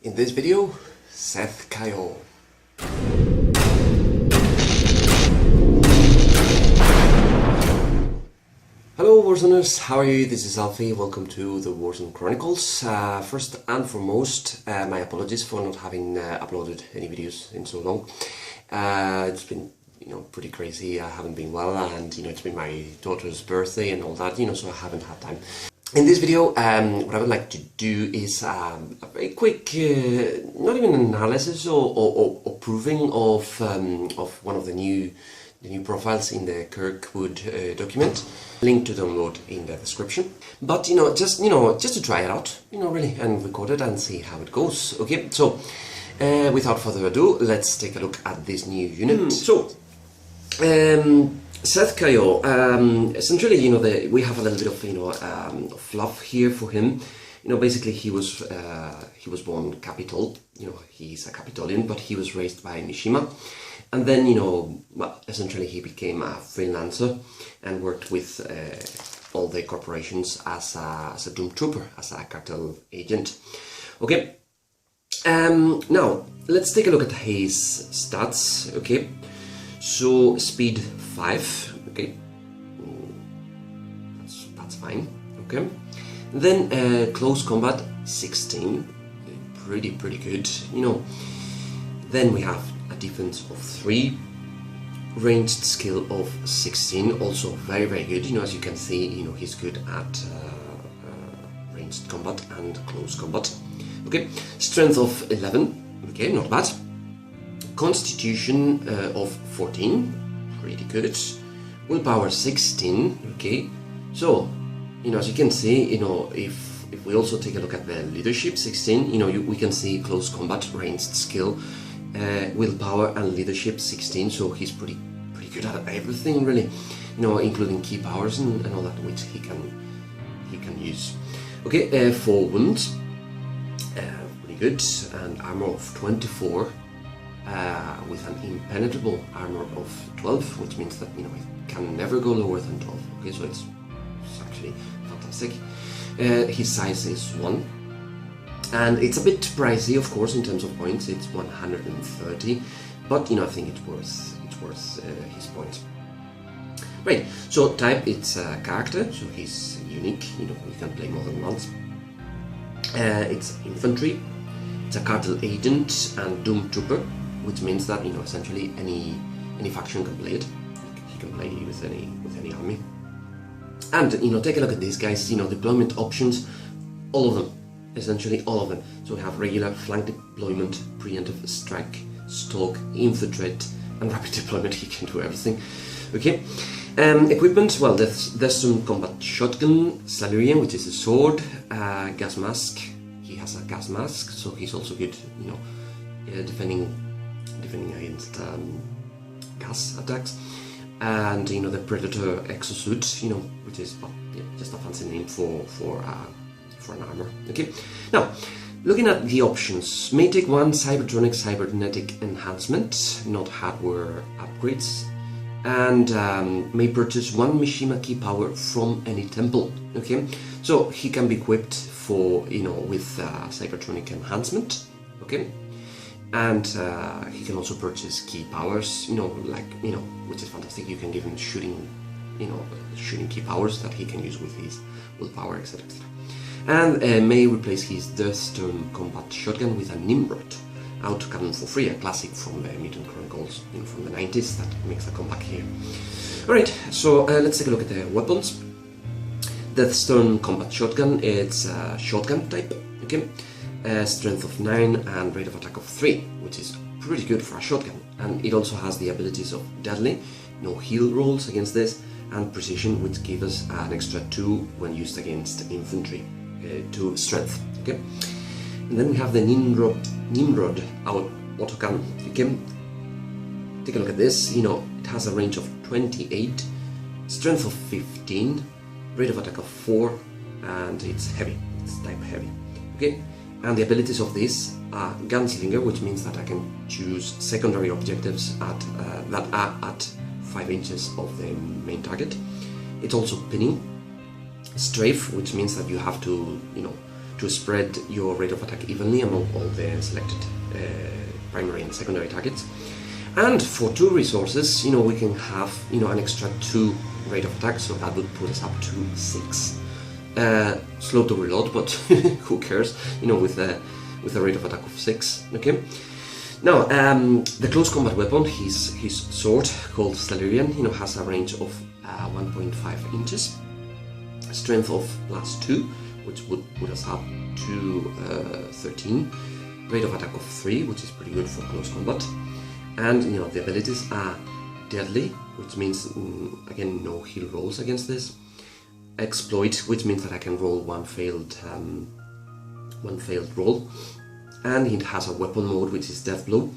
In this video, SETH KAIOH. Hello Warzoners, how are you? This is Alfie, welcome to the Warzone Chronicles. First and foremost, my apologies for not having uploaded any videos in so long. It's been pretty crazy. I haven't been well, and it's been my daughter's birthday and all that, so I haven't had time. In this video, what I would like to do is a very quick, not even analysis or proving of one of the new profiles in the Kirkwood document. Link to download in the description. But just to try it out, really, and record it and see how it goes. Okay, so without further ado, let's take a look at this new unit. SETH KAIOH, essentially, we have a little bit of fluff here for him. Basically, he was born capital. He's a Capitolian, but he was raised by Mishima, and then well, essentially he became a freelancer and worked with all the corporations as a doom trooper, as a cartel agent. Okay. Now let's take a look at his stats. Okay. So speed 5, okay, that's fine, okay. Then close combat 16, pretty good, Then we have a defense of 3, ranged skill of 16, also very good. As you can see, he's good at ranged combat and close combat. Okay, strength of 11, okay, not bad. Constitution of 14, pretty good. Willpower 16, okay. So, as you can see, if we also take a look at the leadership 16, we can see close combat, ranged skill, willpower and leadership 16. So he's pretty good at everything, really, including key powers and all that, which he can use. Okay, 4 wounds, pretty good, and armor of 24. With an impenetrable armor of 12, which means that it can never go lower than 12. Okay, so it's actually fantastic. His size is 1, and it's a bit pricey, of course, in terms of points. It's 130, but I think it's worth his points. Right. So type, it's a character, so he's unique. You can play more than once. It's infantry. It's a cartel agent and doom trooper, which means that essentially any faction can play it. He can play with any army. And take a look at these guys. Deployment options, all of them, essentially all of them. So we have regular, flank deployment, preemptive strike, stalk, infiltrate, and rapid deployment. He can do everything. Okay. Equipment, well, there's some combat shotgun, Salarian, which is a sword, gas mask. He has a gas mask, so he's also good, defending against gas attacks, and the Predator exosuit, which is just a fancy name for an armor. Okay. Now, looking at the options, may take 1 Cybertronic cybernetic enhancement, not hardware upgrades, and may purchase 1 Mishima key power from any temple. Okay, so he can be equipped for with Cybertronic enhancement. Okay. And he can also purchase key powers, which is fantastic. You can give him shooting key powers that he can use with his willpower, etc. And may replace his Deathstone combat shotgun with a Nimrod autocannon for free, a classic from the Mutant Chronicles from the 90s that makes a comeback here. Alright, so let's take a look at the weapons. Deathstone combat shotgun, it's a shotgun type, okay. Strength of 9 and rate of attack of 3, which is pretty good for a shotgun. And it also has the abilities of deadly, no heal rolls against this, and precision, which gives us an extra 2 when used against infantry, to strength. Okay. And then we have the Nimrod autocannon. Okay. Take a look at this. It has a range of 28, strength of 15, rate of attack of 4, and it's heavy. It's type heavy. Okay. And the abilities of this are Gunslinger, which means that I can choose secondary objectives that are at 5 inches of the main target. It's also pinning. Strafe, which means that you have to, to spread your rate of attack evenly among all the selected primary and secondary targets. And for 2 resources, we can have, an extra 2 rate of attack, so that would put us up to 6. Slow to reload, but who cares, with a rate of attack of 6, okay? Now, the close combat weapon, his sword, called Stellarian, has a range of 1.5 inches, strength of +2, which would put us up to 13, rate of attack of 3, which is pretty good for close combat, and the abilities are deadly, which means again no heal rolls against this, exploit, which means that I can roll one failed roll, and it has a weapon mode, which is death blow,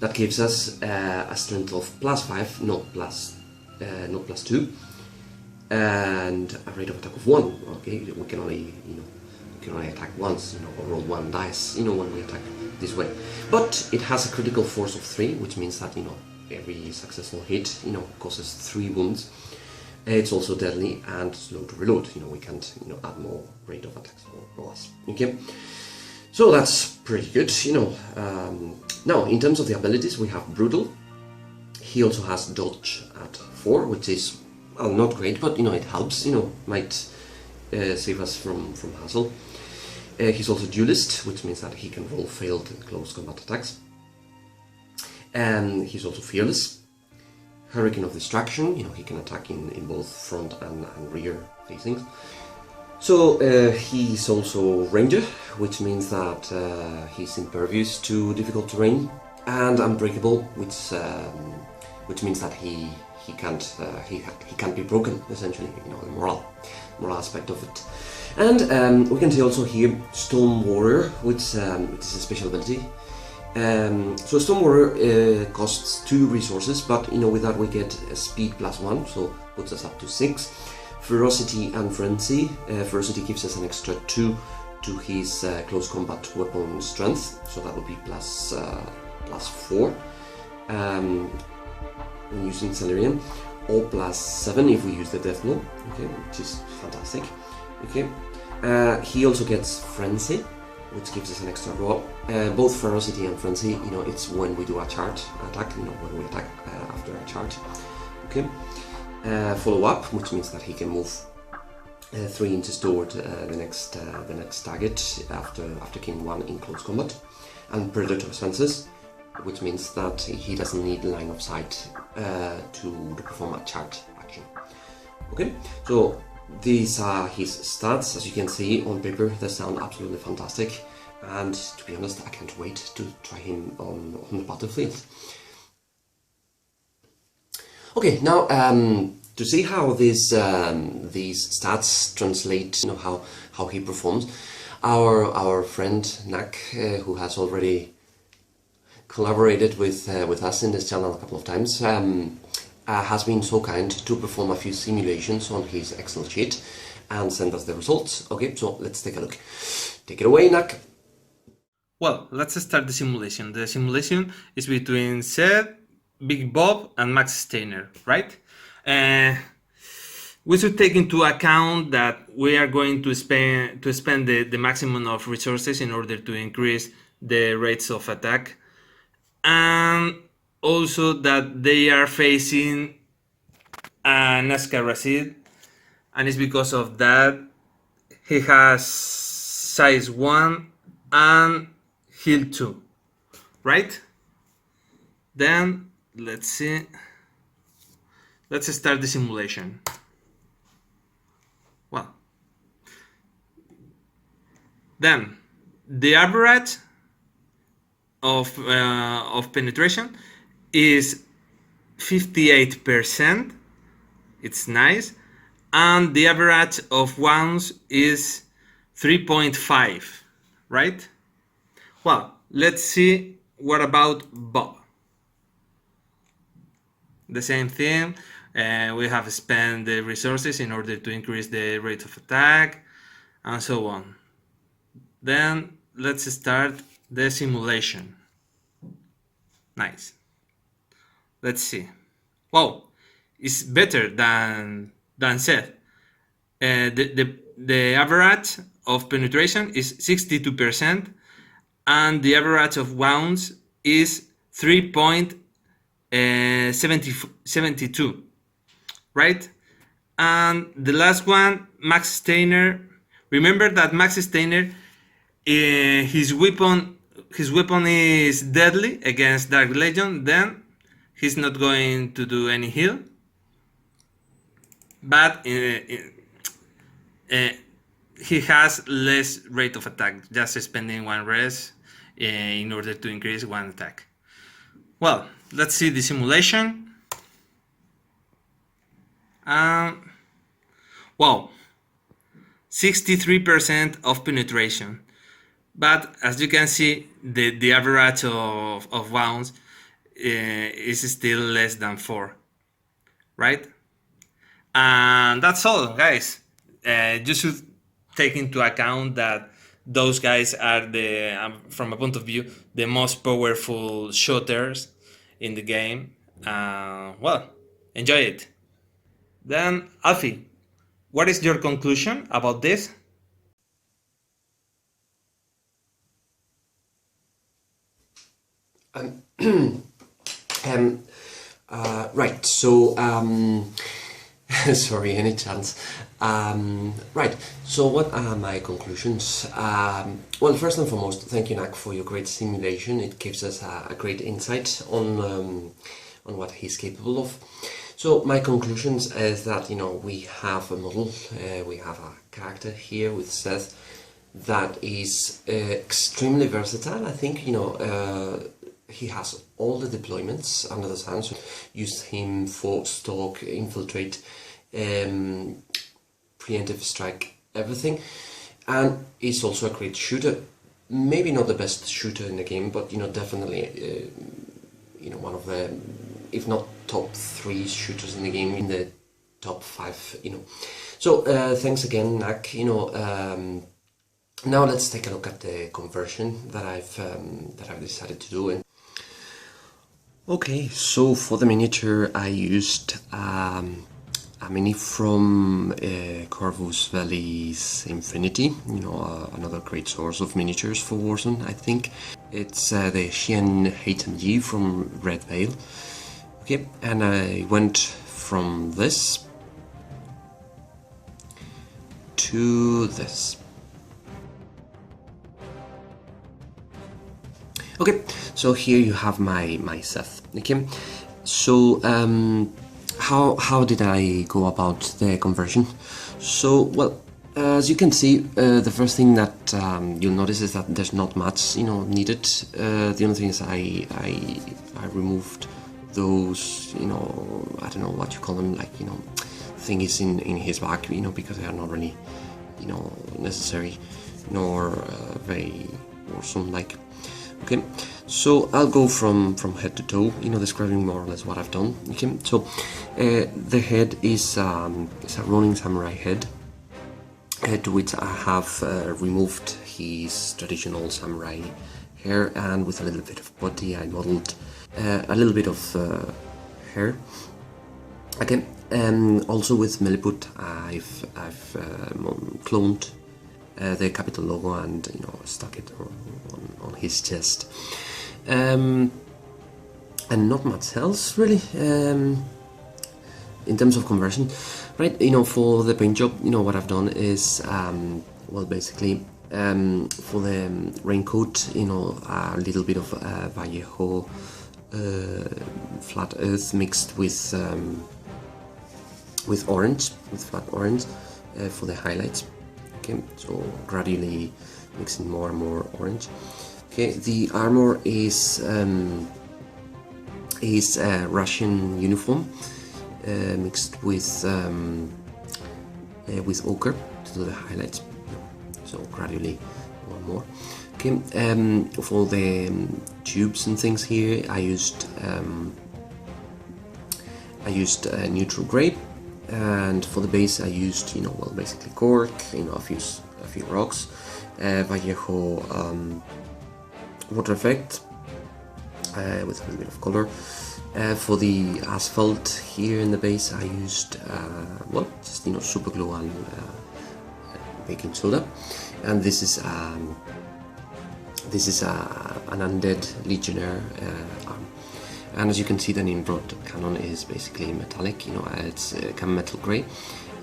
that gives us a strength of +5, not +2, and a rate of attack of 1. Okay, we can only attack once, or roll 1 dice, when we attack this way. But it has a critical force of 3, which means that every successful hit causes 3 wounds. It's also deadly and slow to reload. We can't add more rate of attacks or less. Okay, so that's pretty good. Now in terms of the abilities, we have brutal. He also has dodge at 4, which is not great, but it helps. Might save us from hassle. He's also duelist, which means that he can roll failed close combat attacks. And he's also fearless. Hurricane of Distraction, he can attack in both front and rear facings. So he's also ranger, which means that he's impervious to difficult terrain, and unbreakable, which means that he can't be broken, essentially, the moral aspect of it. And we can see also here Storm Warrior, which is a special ability. So Storm Warrior costs 2 resources, but with that we get speed +1, so puts us up to 6. Ferocity and Frenzy. Ferocity gives us an extra 2 to his close combat weapon strength, so that would be +4 when using Stellarian, or +7 if we use the death blow, okay, which is fantastic. Okay, he also gets Frenzy, which gives us an extra roll. Both Ferocity and Frenzy, it's when we do a charge attack, when we attack after a charge. Okay. Follow up, which means that he can move 3 inches toward the next target after killing 1 in close combat. And Predator Senses, which means that he doesn't need line of sight to perform a charge action. Okay, so these are his stats. As you can see on paper, they sound absolutely fantastic, and to be honest, I can't wait to try him on the battlefield. Okay, now to see how these stats translate, how he performs, our friend Nac, who has already collaborated with us in this channel a couple of times, has been so kind to perform a few simulations on his Excel sheet and send us the results. Okay, so let's take a look. Take it away, Nac. Well, let's start the simulation. The simulation is between Seth, Big Bob, and Max Steiner, right? We should take into account that we are going to spend the maximum of resources in order to increase the rates of attack, and also that they are facing a Nazca Rashid, and it's because of that he has size 1 and heal 2, right? Then let's see. Let's start the simulation. Well, then the average of penetration is 58%. It's nice, and the average of wounds is 3.5, right? Well, let's see what about Bob. The same thing. We have spent the resources in order to increase the rate of attack, and so on. Then let's start the simulation. Nice. Let's see. Wow, it's better than Seth. The average of penetration is 62%, and the average of wounds is 3.72, right? And the last one, Max Steiner. Remember that Max Steiner, his weapon is deadly against Dark Legion, then he's not going to do any heal. But he has less rate of attack, just spending one res in order to increase one attack. Well, let's see the simulation. Wow, 63% of penetration. But as you can see, the average of wounds is still less than 4, right? And that's all, guys. You should take into account that those guys are from a point of view, the most powerful shooters in the game. Well, enjoy it. Then, Alfie, what is your conclusion about this? Right, so, sorry, any chance. Right, so what are my conclusions? Well, first and foremost, thank you, Nac, for your great simulation. It gives us a great insight on what he's capable of. So my conclusions is that, you know, we have a model, we have a character here with Seth that is extremely versatile. I think, you know, he has all the deployments under the sun. So use him for stalk, infiltrate, preemptive strike, everything. And he's also a great shooter. Maybe not the best shooter in the game, but, you know, definitely, you know, one of the, if not top 3 shooters in the game, in the top 5, you know. So thanks again, Nac. You know, now let's take a look at the conversion that I've decided to do. Okay, so for the miniature I used a mini from Corvus Belli's Infinity, you know, another great source of miniatures for Warzone, I think. It's the Xian HMG from Red Veil. Okay, and I went from this to this. Okay, so here you have my Seth. Okay, so how did I go about the conversion? So, well, as you can see, the first thing that you'll notice is that there's not much, you know, needed. The only thing is I removed those, you know, I don't know what you call them, like, you know, thingies in his back, you know, because they are not really, you know, necessary nor very awesome like. Okay, so I'll go from head to toe, you know, describing more or less what I've done. Okay, so the head is a Ronin Samurai head, to which I have removed his traditional samurai hair, and with a little bit of body I modeled a little bit of hair. Okay, also with Milliput I've cloned the capital logo and, you know, stuck it on his chest, and not much else really in terms of conversion, right? You know, for the paint job, you know, what I've done is well, basically for the raincoat, you know, a little bit of Vallejo flat earth mixed with orange, with flat orange for the highlights. Okay, so gradually mixing more and more orange. Okay, the armor is Russian uniform mixed with ochre to do the highlights. So gradually more and more. Okay, for the tubes and things here, I used neutral gray. And for the base I used, you know, well, basically cork, you know, a few rocks, Vallejo water effect with a little bit of color. For the asphalt here in the base I used well, just, you know, super glue and baking soda. and this is an undead legionnaire arm. And as you can see, the Nimrod cannon is basically metallic. You know, it's metal grey,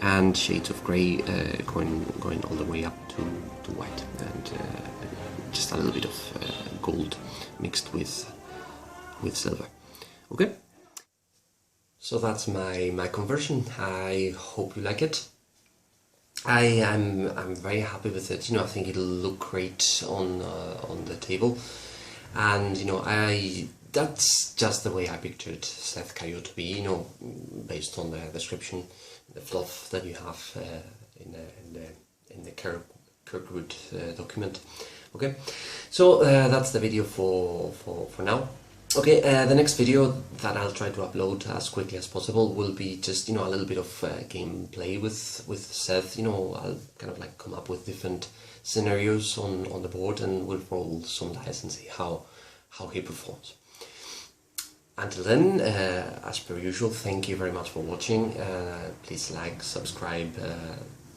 and shades of grey going all the way up to white, and just a little bit of gold mixed with silver. Okay, so that's my conversion. I hope you like it. I'm very happy with it. You know, I think it'll look great on the table, and you know, that's just the way I pictured SETH KAIOH to be. You know, based on the description, the fluff that you have in the Kirkwood document. Okay, so that's the video for now. Okay, the next video that I'll try to upload as quickly as possible will be just, you know, a little bit of gameplay with SETH. You know, I'll kind of like come up with different scenarios on the board, and we'll roll some dice and see how he performs. Until then, as per usual, thank you very much for watching. Please like, subscribe,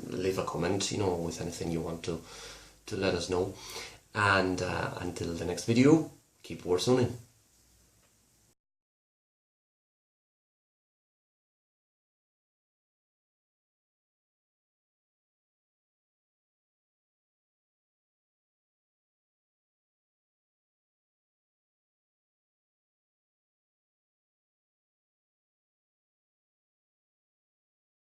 leave a comment, you know, with anything you want to let us know. And until the next video, keep Warzoning.